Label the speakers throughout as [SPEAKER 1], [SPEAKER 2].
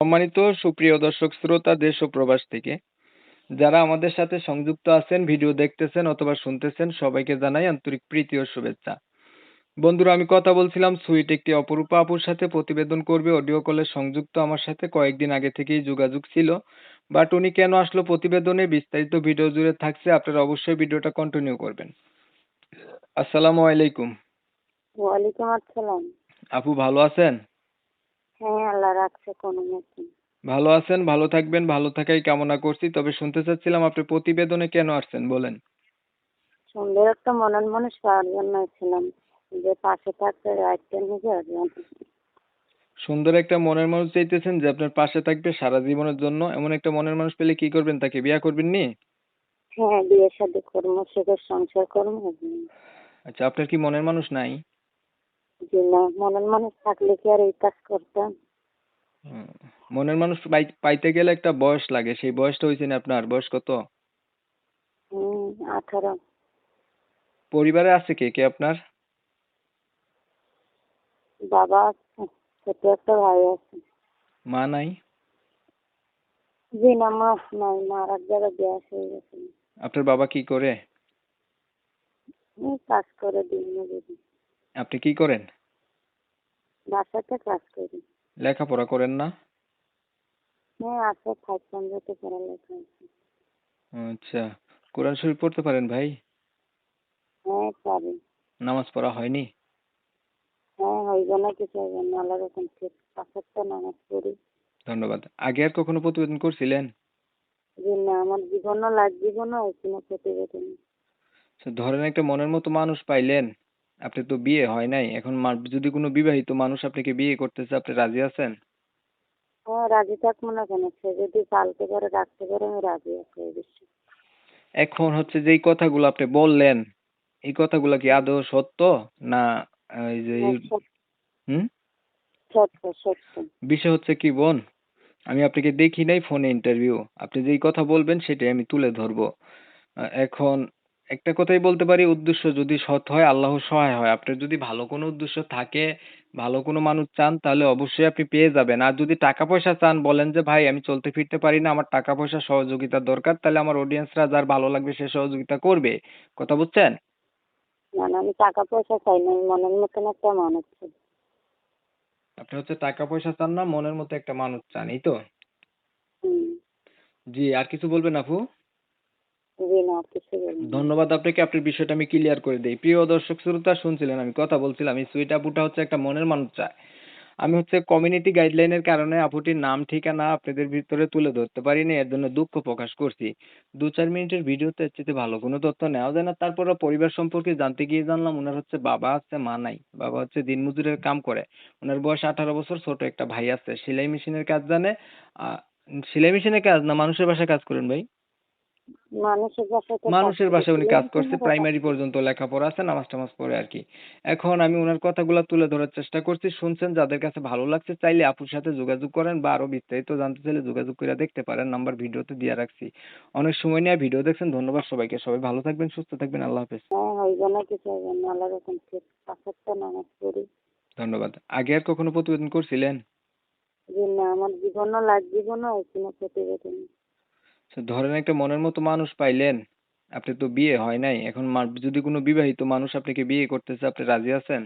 [SPEAKER 1] সম্মানিত সুপ্রিয় দর্শক শ্রোতা দেশ ও প্রবাস থেকে যারা আমাদের সাথে সংযুক্ত আছেন, ভিডিও দেখতেছেন অথবা শুনতেছেন, সবাইকে জানাই আন্তরিক প্রীতি ও শুভেচ্ছা। বন্ধুরা, আমি কথা বলছিলাম সুইট একটি অপরূপা আপুর সাথে, প্রতিবেদন করবে অডিও কলে সংযুক্ত আমার সাথে কয়েকদিন আগে থেকেই যোগাযোগ ছিল। বাট উনি কেন আসলো প্রতিবেদনে, বিস্তারিত ভিডিও জুড়ে থাকছে, আপনারা অবশ্যই ভিডিওটা কন্টিনিউ করবেন। আসসালামু আলাইকুম।
[SPEAKER 2] ওয়ালাইকুম আসসালাম।
[SPEAKER 1] আপু ভালো আছেন?
[SPEAKER 2] হ্যাঁ, আল্লাহ রাখছে কোনো মতে।
[SPEAKER 1] ভালো আছেন, ভালো থাকবেন, ভালো থাকাই কামনা করছি। তবে শুনতে চাচ্ছিলাম আপনি প্রতিবেদনে কেন আসছেন বলেন।
[SPEAKER 2] সুন্দর একটা মনের মানুষ পাওয়ার জন্য ছিলাম, যে পাশে থাকতে রাইট টাইম হিসেবে।
[SPEAKER 1] সুন্দর একটা মনের মানুষ চাইতেছেন যে আপনার পাশে থাকবে সারা জীবনের জন্য। এমন একটা মনের মানুষ পেলে কি করবেন? তাকে বিয়ে করবেন নি?
[SPEAKER 2] হ্যাঁ, বিয়ে শাদী করবো, সুখের সংসার করবো।
[SPEAKER 1] আচ্ছা, আপনার কি মনের মানুষ নাই?
[SPEAKER 2] যে না, মনের মানুষ থাকলে কি আর এই কাজ করতাম?
[SPEAKER 1] হুম, মনের মানুষ পাইতে গেলে একটা বয়স লাগে। সেই বয়সটা হইছে না আপনার? বয়স কত?
[SPEAKER 2] 18।
[SPEAKER 1] পরিবারে আছে কে কে আপনার?
[SPEAKER 2] বাবা আছে, ছোট একটা ভাই আছে।
[SPEAKER 1] মা নাই?
[SPEAKER 2] জি না, মা নাই, মার এক জায়গায় গ্যাস হয়ে গেছে।
[SPEAKER 1] আপনার বাবা কি করে?
[SPEAKER 2] কাজ করে দিন মজুরি।
[SPEAKER 1] আপনি কি করেন?
[SPEAKER 2] বাসাতে কাজ করি।
[SPEAKER 1] লেখাপড়া করেন না?
[SPEAKER 2] হ্যাঁ, আছে, 5 পর্যন্ত পড়ালেখা আছে।
[SPEAKER 1] আচ্ছা, কোরআন শরীফ পড়তে পারেন ভাই?
[SPEAKER 2] হ্যাঁ, পারি।
[SPEAKER 1] নামাজ পড়া হয়নি?
[SPEAKER 2] হ্যাঁ, হইব না কিছু হইব না, আল্লাহর রকম ঠিক 5 ওয়াক্ত নামাজ পড়ি।
[SPEAKER 1] ধন্যবাদ। আগে আর কখনো প্রতিবেদন করছিলেন?
[SPEAKER 2] যে না, আমার জীবনও লাগবে না ওই কোনো প্রতিবেদন।
[SPEAKER 1] আচ্ছা, ধরেন একটা মনের মতো মানুষ পাইলেন, আপনার তো বিয়ে হয় নাই, এখন যদি কোনো বিবাহিত মানুষ আপনাকে বিয়ে করতেছে, আপনি রাজি আছেন?
[SPEAKER 2] হ্যাঁ, রাজি থাকবো না কেন? সে যদি পালতে পারে, রাখতে পারে, আমি রাজি আছি এই বিষয়ে।
[SPEAKER 1] এখন হচ্ছে যেই কথাগুলো আপনি বললেন, এই কথাগুলো কি আদৌ সত্য, না এই যে
[SPEAKER 2] হ্যাঁ,
[SPEAKER 1] হুম?
[SPEAKER 2] সত্য সত্য।
[SPEAKER 1] বিষয় হচ্ছে কি বোন, আমি আপনাকে দেখি নাই ফোনে ইন্টারভিউ, আপনি যেই কথা বলবেন সেটাই আমি তুলে ধরবো। এখন একটা কথাই বলতে পারি, উদ্দেশ্য যদি সৎ হয় আল্লাহ সহায় হয়। আপনার যদি ভালো কোনো উদ্দেশ্য থাকে, ভালো কোনো মানুষ চান, তাহলে অবশ্যই আপনি পেয়ে যাবেন। আর যদি টাকা পয়সা চান, বলেন যে ভাই আমি চলতে ফিরতে পারি না, আমার টাকা পয়সা সহযোগিতার দরকার, তাহলে আমার অডিয়েন্সরা যার ভালো লাগবে সে সহযোগিতা করবে। কথা বুঝছেন?
[SPEAKER 2] না না, আমি টাকা পয়সা চাই না, আমি মনের মতন একটা মানুষ চাই।
[SPEAKER 1] আপনি হচ্ছে টাকা পয়সা চান না, মনের মতো একটা মানুষ চান, এই তো?
[SPEAKER 2] হুম।
[SPEAKER 1] জি, আর কিছু বলবেন আপু?
[SPEAKER 2] জি না, আর কিছু বলবো না।
[SPEAKER 1] ধন্যবাদ আপনাকে। আপনার বিষয়টা আমি ক্লিয়ার করে দেই। প্রিয় দর্শক শ্রোতা, শুনছিলেন আমি কথা বলছিলাম, এই সুইট আপুটা হচ্ছে একটা মনের মানুষ চায়। আমি হচ্ছে কমিউনিটি গাইডলাইনের কারণে আপুটির নাম ঠিকানা আপনাদের ভিতরে তুলে ধরতে পারিনি, এর জন্য দুঃখ প্রকাশ করছি। 2-4 মিনিটের ভিডিওতে এর চেয়ে ভালো কোনো তথ্য নেওয়া যায় না। তারপরও পরিবার সম্পর্কে জানতে গিয়ে জানলাম উনার হচ্ছে বাবা আছে, মা নাই। বাবা হচ্ছে দিনমজুরের কাম করে। উনার বয়স 18 বছর, ছোট একটা ভাই আছে। সেলাই মেশিনের কাজ জানে। আ সেলাই মেশিনের কাজ না, মানুষের বাসায় কাজ করেন ভাই?
[SPEAKER 2] মানুষের বাসায় তো কাজ
[SPEAKER 1] মানুষের
[SPEAKER 2] করি,
[SPEAKER 1] বাসায় উনি কাজ করছে,
[SPEAKER 2] টেলিভিশনেরও কাজ
[SPEAKER 1] প্রাইমারি
[SPEAKER 2] করি।
[SPEAKER 1] পর্যন্ত লেখাপড়া আছে, নামাজ-টামাজ পড়ে আরকি। এখন আমি উনার কথাগুলা তুলে ধরার চেষ্টা করছি, শুনছেন, যাদের কাছে ভালো লাগছে চাইলে আপুর সাথে যোগাযোগ করেন বা আরো বিস্তারিত জানতে চাইলে যোগাযোগ কইরা দেখতে পারেন। নাম্বার ভিডিওতে দিয়া রাখছি। অনেক সময় নিয়ে ভিডিও দেখছেন, ধন্যবাদ সবাইকে। সবাই ভালো থাকবেন, সুস্থ থাকবেন। আল্লাহ হাফেজ।
[SPEAKER 2] হ্যাঁ, হইব না কিছু হইব না, আল্লাহর রকম ঠিক 5 ওয়াক্ত নামাজ পড়ি।
[SPEAKER 1] ধন্যবাদ। আগে আর কখনো প্রতিবেদন করছিলেন?
[SPEAKER 2] যে না, আমার জীবনও লাগবে না ওই কোনো প্রতিবেদন।
[SPEAKER 1] আচ্ছা, ধরেন একটা মনের মতো মানুষ পাইলেন, আপনার তো বিয়ে হয় নাই, এখন যদি কোনো বিবাহিত মানুষ আপনাকে বিয়ে করতেছে, আপনি রাজি আছেন?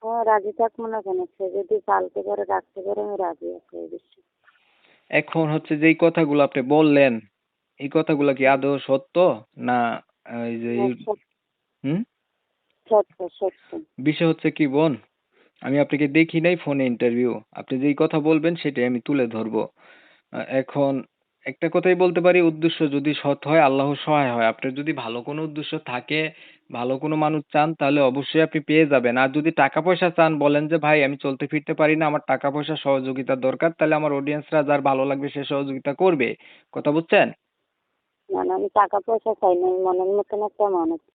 [SPEAKER 2] হ্যাঁ, রাজি থাকবো না কেন? সে যদি পালতে পারে, রাখতে পারে, আমি রাজি আছি এই বিষয়ে।
[SPEAKER 1] এখন হচ্ছে যেই কথাগুলো আপনি বললেন, এই কথাগুলো কি আদৌ সত্য, না এই যে
[SPEAKER 2] হ্যাঁ,
[SPEAKER 1] হুম?
[SPEAKER 2] সত্য সত্য।
[SPEAKER 1] বিষয় হচ্ছে কি বোন, আমি আপনাকে দেখি নাই ফোনে ইন্টারভিউ, আপনি যেই কথা বলবেন সেটাই আমি তুলে ধরবো। এখন একটা কথাই বলতে পারি, উদ্দেশ্য যদি সৎ হয় আল্লাহ সহায় হয়। আপনার যদি ভালো কোনো উদ্দেশ্য থাকে, ভালো কোনো মানুষ চান, তাহলে অবশ্যই আপনি পেয়ে যাবেন। আর যদি টাকা পয়সা চান, বলেন যে ভাই আমি চলতে ফিরতে পারি না, আমার টাকা পয়সা সহযোগিতার দরকার, তাহলে আমার অডিয়েন্সরা যার ভালো লাগবে সে সহযোগিতা করবে। কথা বুঝছেন?
[SPEAKER 2] না না, আমি টাকা পয়সা চাই না, আমি মনের মতন একটা মানুষ।